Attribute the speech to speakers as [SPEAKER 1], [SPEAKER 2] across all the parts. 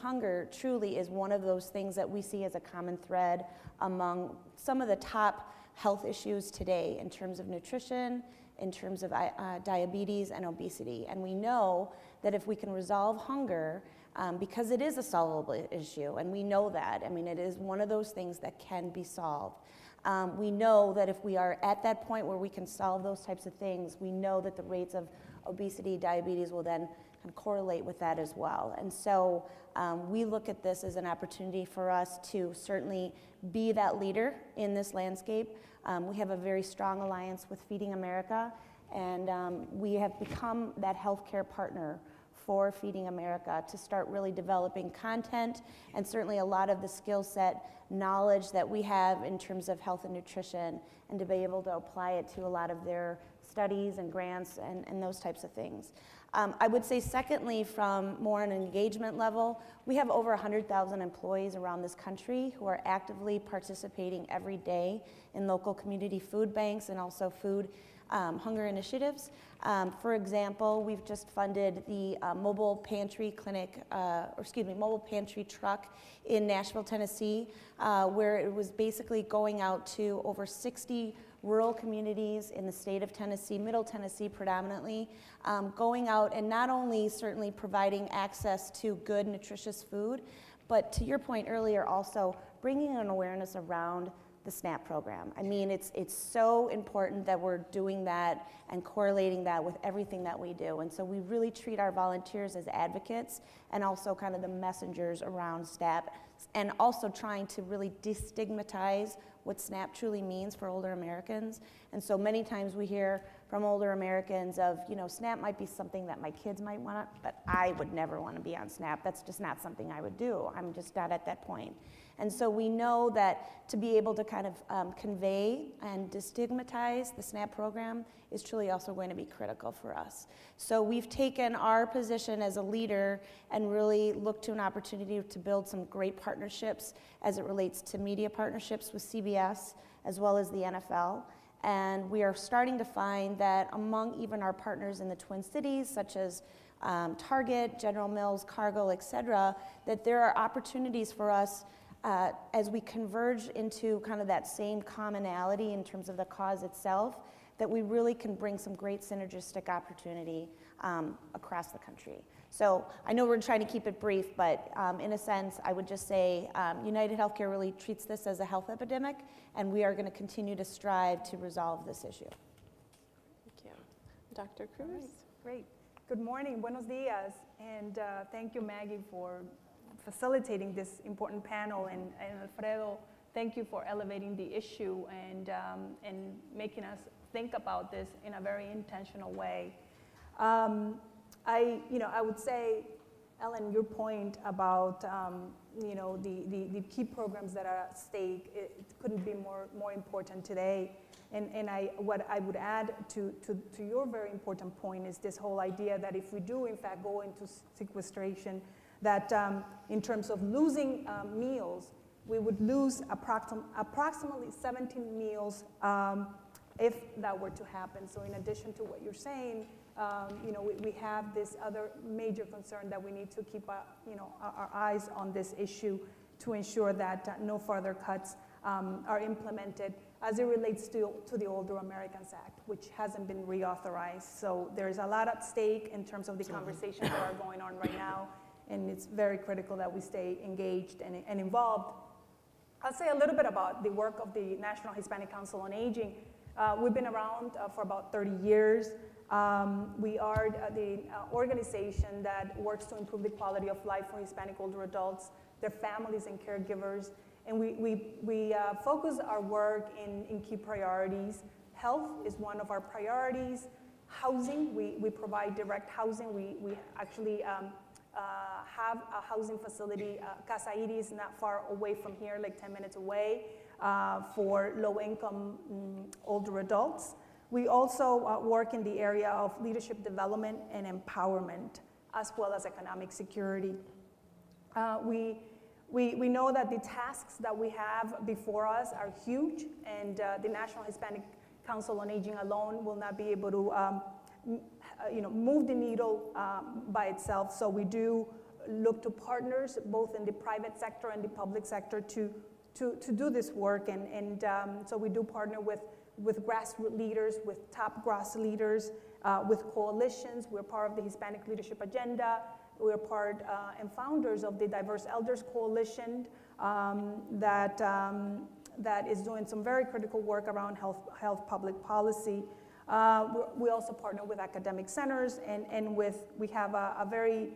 [SPEAKER 1] hunger truly is one of those things that we see as a common thread among some of the top health issues today in terms of nutrition, in terms of diabetes and obesity. And we know that if we can resolve hunger, because it is a solvable issue, and we know that, I mean, it is one of those things that can be solved. We know that if we are at that point where we can solve those types of things, we know that the rates of obesity, diabetes will then kind of correlate with that as well. And so we look at this as an opportunity for us to certainly be that leader in this landscape. We have a very strong alliance with Feeding America, and we have become that healthcare partner for Feeding America to start really developing content and certainly a lot of the skill set knowledge that we have in terms of health and nutrition, and to be able to apply it to a lot of their studies and grants and those types of things. I would say secondly, from more an engagement level, we have over 100,000 employees around this country who are actively participating every day in local community food banks and also food hunger initiatives. For example, we've just funded the mobile pantry clinic, mobile pantry truck in Nashville, Tennessee, where it was basically going out to over 60 rural communities in the state of Tennessee, Middle Tennessee predominantly, going out and not only certainly providing access to good, nutritious food, but to your point earlier, also bringing an awareness around the SNAP program. I mean, it's so important that we're doing that and correlating that with everything that we do. And so we really treat our volunteers as advocates and also kind of the messengers around SNAP, and also trying to really destigmatize what SNAP truly means for older Americans. And so many times we hear from older Americans of, you know, SNAP might be something that my kids might want, but I would never want to be on SNAP. That's just not something I would do. I'm just not at that point. And so we know that to be able to kind of convey and destigmatize the SNAP program is truly also going to be critical for us. So we've taken our position as a leader and really looked to an opportunity to build some great partnerships as it relates to media partnerships with CBS as well as the NFL. And we are starting to find that among even our partners in the Twin Cities, such as Target, General Mills, Cargill, et cetera, that there are opportunities for us as we converge into kind of that same commonality in terms of the cause itself, that we really can bring some great synergistic opportunity across the country. So I know we're trying to keep it brief, but in a sense, I would just say United Healthcare really treats this as a health epidemic, and we are going to continue to strive to resolve this issue.
[SPEAKER 2] Thank you. Dr. Cruz?
[SPEAKER 3] Right. Great. Good morning, buenos dias, and thank you, Maggie, for facilitating this important panel, and Alfredo, thank you for elevating the issue and making us think about this in a very intentional way. I would say, Ellen, your point about the key programs that are at stake, it couldn't be more important today. And what I would add to your very important point is this whole idea that if we do in fact go into sequestration, that in terms of losing meals, we would lose approximately 17 meals if that were to happen. So in addition to what you're saying, we have this other major concern that we need to keep our eyes on this issue to ensure that no further cuts are implemented as it relates to the Older Americans Act, which hasn't been reauthorized. So there's a lot at stake in terms of the conversations that are going on right now, and it's very critical that we stay engaged and involved. I'll say a little bit about the work of the National Hispanic Council on Aging. We've been around for about 30 years. We are the organization that works to improve the quality of life for Hispanic older adults, their families and caregivers. And we focus our work in key priorities. Health is one of our priorities. Housing, we provide direct housing. We actually have a housing facility. Casa Iris, not far away from here, like 10 minutes away, for low-income older adults. We also work in the area of leadership development and empowerment, as well as economic security. We know that the tasks that we have before us are huge, and the National Hispanic Council on Aging alone will not be able to move the needle by itself. So we do look to partners both in the private sector and the public sector to do this work. And so we do partner with grassroots leaders, with top grass leaders, with coalitions. We're part of the Hispanic Leadership Agenda. We're part and founders of the Diverse Elders Coalition that is doing some very critical work around health public policy. We also partner with academic centers, and we have a very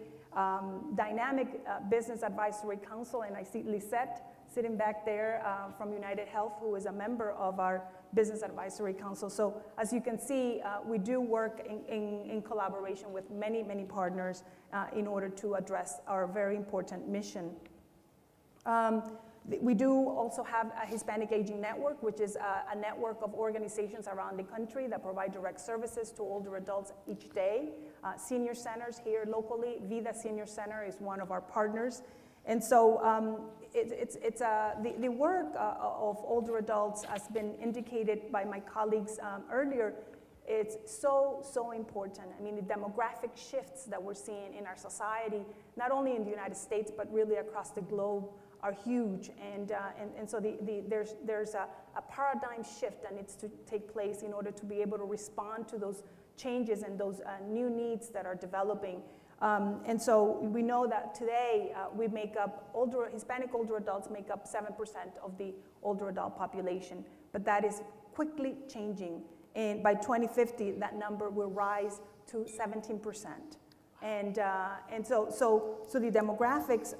[SPEAKER 3] dynamic business advisory council, and I see Lisette sitting back there from United Health, who is a member of our business advisory council. So as you can see, we do work in collaboration with many, many partners in order to address our very important mission. We do also have a Hispanic Aging Network, which is a network of organizations around the country that provide direct services to older adults each day. Senior centers here locally, Vida Senior Center is one of our partners. And so the work of older adults has been indicated by my colleagues earlier. It's so important. I mean, the demographic shifts that we're seeing in our society, not only in the United States, but really across the globe, are huge. And so there's a paradigm shift that needs to take place in order to be able to respond to those changes and those new needs that are developing. And so we know that today we make up, Hispanic older adults make up 7% of the older adult population, but that is quickly changing. And by 2050, that number will rise to 17%. And so the demographics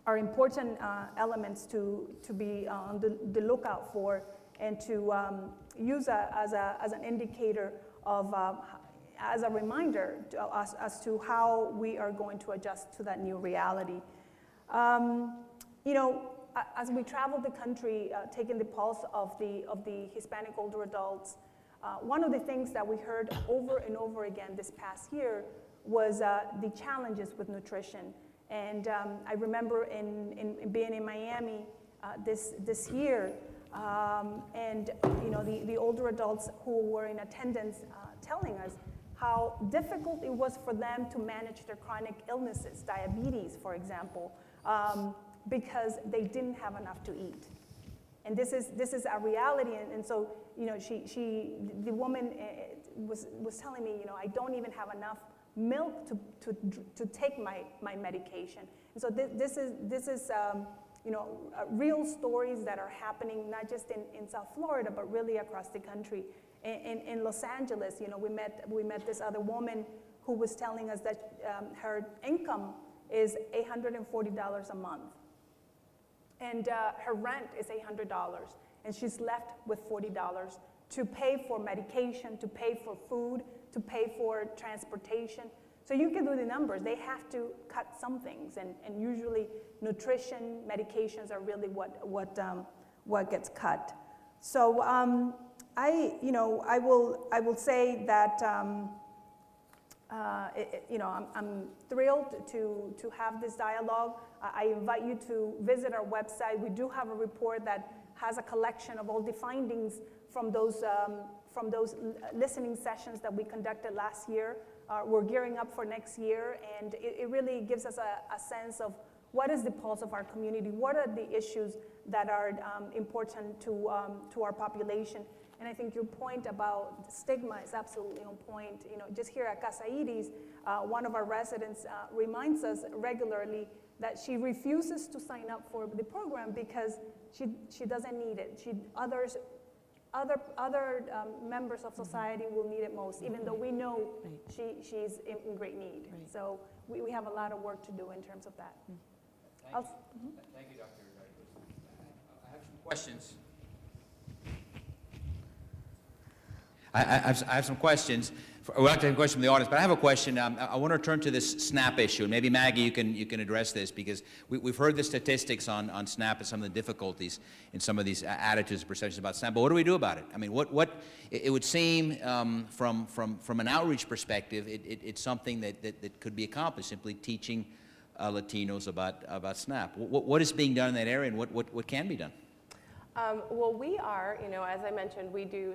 [SPEAKER 3] are important elements to be on the lookout for, and to use as an indicator of, as a reminder to us as to how we are going to adjust to that new reality. You know, as we travel the country, taking the pulse of the Hispanic older adults, one of the things that we heard over and over again this past year was the challenges with nutrition. And I remember in being in Miami this year, and you know, the older adults who were in attendance telling us how difficult it was for them to manage their chronic illnesses, diabetes, for example, because they didn't have enough to eat. And this is a reality. And so, you know, the woman was telling me, you know, I don't even have enough milk to take my medication. And so this is you know, real stories that are happening not just in South Florida, but really across the country. In Los Angeles, you know, we met this other woman who was telling us that her income is $840 a month, and her rent is $800, and she's left with $40 to pay for medication, to pay for food, to pay for transportation. So you can do the numbers. They have to cut some things, and usually nutrition, medications are really what gets cut. So I will say that you know, I'm thrilled to have this dialogue. I invite you to visit our website. We do have a report that has a collection of all the findings from those listening sessions that we conducted last year. We're gearing up for next year, and it really gives us a sense of what is the pulse of our community, what are the issues that are important to our population. And I think your point about stigma is absolutely on point. You know, just here at Casa Iris, one of our residents reminds us regularly that she refuses to sign up for the program because she doesn't need it. Other members of society will need it most, even though we know she's in great need. Right. So we have a lot of work to do in terms of that.
[SPEAKER 4] Thank you, Dr. I have some questions. I have some questions. We'll have to take a question from the audience, but I have a question. I want to return to this SNAP issue, and maybe Maggie, you can address this, because we've heard the statistics on SNAP and some of the difficulties in some of these attitudes and perceptions about SNAP. But what do we do about it? I mean, it would seem from an outreach perspective, it's something that could be accomplished, simply teaching Latinos about SNAP. What is being done in that area, and what can be done?
[SPEAKER 2] Well, we are, as I mentioned,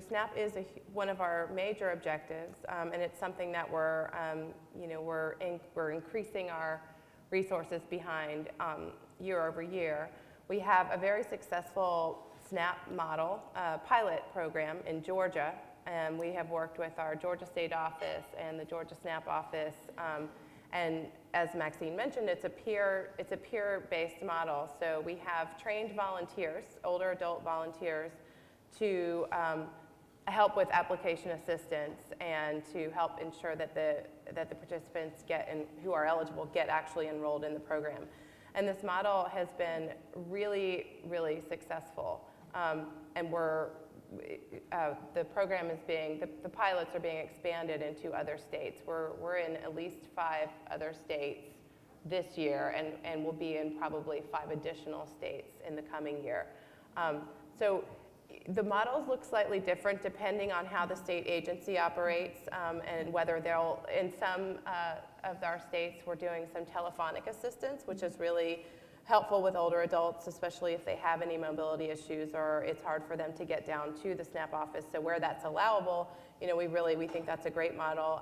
[SPEAKER 2] SNAP is one of our major objectives, and it's something that we're increasing our resources behind year over year. We have a very successful SNAP model pilot program in Georgia, and we have worked with our Georgia State office and the Georgia SNAP office. And as Maxine mentioned, it's a peer-based model. So we have trained volunteers, older adult volunteers, to help with application assistance and to help ensure that the participants who are eligible get actually enrolled in the program. And this model has been really, really successful. And the program is the pilots are being expanded into other states. We're in at least 5 other states this year, and we'll be in probably 5 additional states in the coming year. So the models look slightly different depending on how the state agency operates, and whether in some of our states, we're doing some telephonic assistance, which is really helpful with older adults, especially if they have any mobility issues or it's hard for them to get down to the SNAP office. So where that's allowable, we think that's a great model.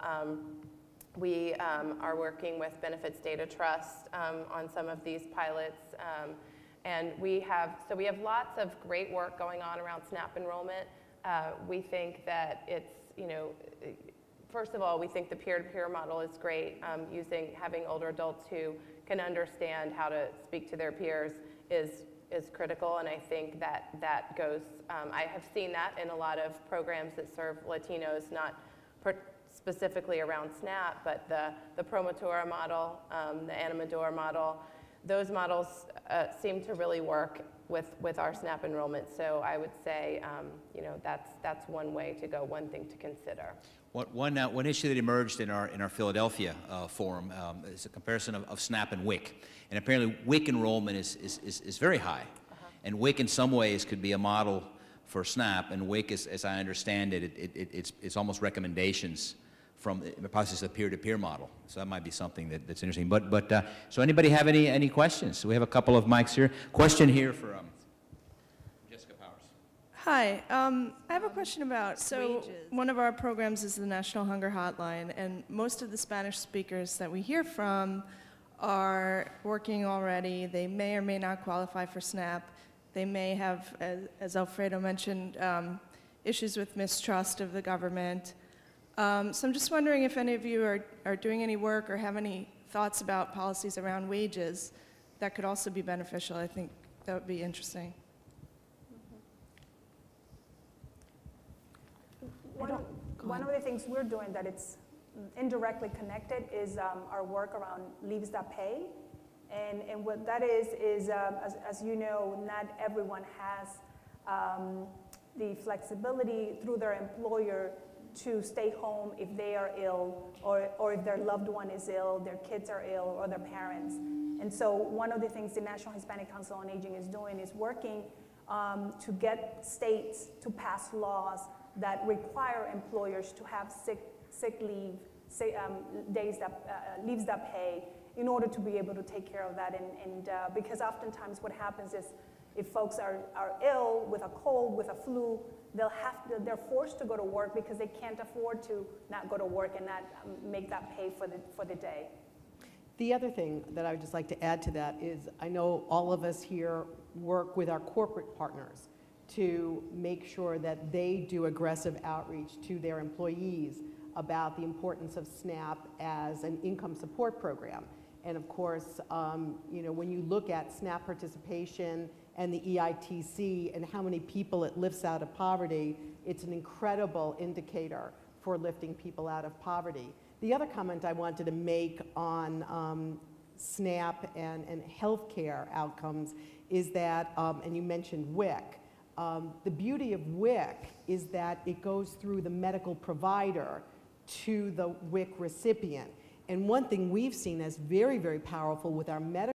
[SPEAKER 2] We are working with Benefits Data Trust on some of these pilots. And we have lots of great work going on around SNAP enrollment. We think that it's, first of all, we think the peer-to-peer model is great. Having older adults who can understand how to speak to their peers is critical, and I think that goes, I have seen that in a lot of programs that serve Latinos, not specifically around SNAP, but the Promotora model, the Animador model, those models seem to really work with our SNAP enrollment. So I would say, that's one way to go, one thing to consider.
[SPEAKER 4] One issue that emerged in our Philadelphia forum is a comparison of SNAP and WIC. And apparently WIC enrollment is very high. And WIC in some ways could be a model for SNAP, and WIC, as I understand it, it's almost recommendations from the process of peer-to-peer model. So that might be something that's interesting. So anybody have any questions? We have a couple of mics here. Question here for Jessica Powers.
[SPEAKER 5] Hi, I have a question about, wages. One of our programs is the National Hunger Hotline, and most of the Spanish speakers that we hear from are working already. They may or may not qualify for SNAP. They may have, as Alfredo mentioned, issues with mistrust of the government. So I'm just wondering if any of you are doing any work or have any thoughts about policies around wages that could also be beneficial. I think that would be interesting.
[SPEAKER 3] One of the things we're doing that it's indirectly connected is our work around leaves.pay. And what that is as you know, not everyone has the flexibility through their employer to stay home if they are ill, or if their loved one is ill, their kids are ill, or their parents. And so one of the things the National Hispanic Council on Aging is doing is working to get states to pass laws that require employers to have sick leave, leaves that pay, in order to be able to take care of that. And because oftentimes what happens is if folks are ill with a cold, with a flu, they're forced to go to work because they can't afford to not go to work and not make that pay for the day.
[SPEAKER 6] The other thing that I would just like to add to that is I know all of us here work with our corporate partners to make sure that they do aggressive outreach to their employees about the importance of SNAP as an income support program. And of course, when you look at SNAP participation and the EITC and how many people it lifts out of poverty, it's an incredible indicator for lifting people out of poverty. The other comment I wanted to make on SNAP and healthcare outcomes is that, and you mentioned WIC, the beauty of WIC is that it goes through the medical provider to the WIC recipient. And one thing we've seen as very, very powerful with our medical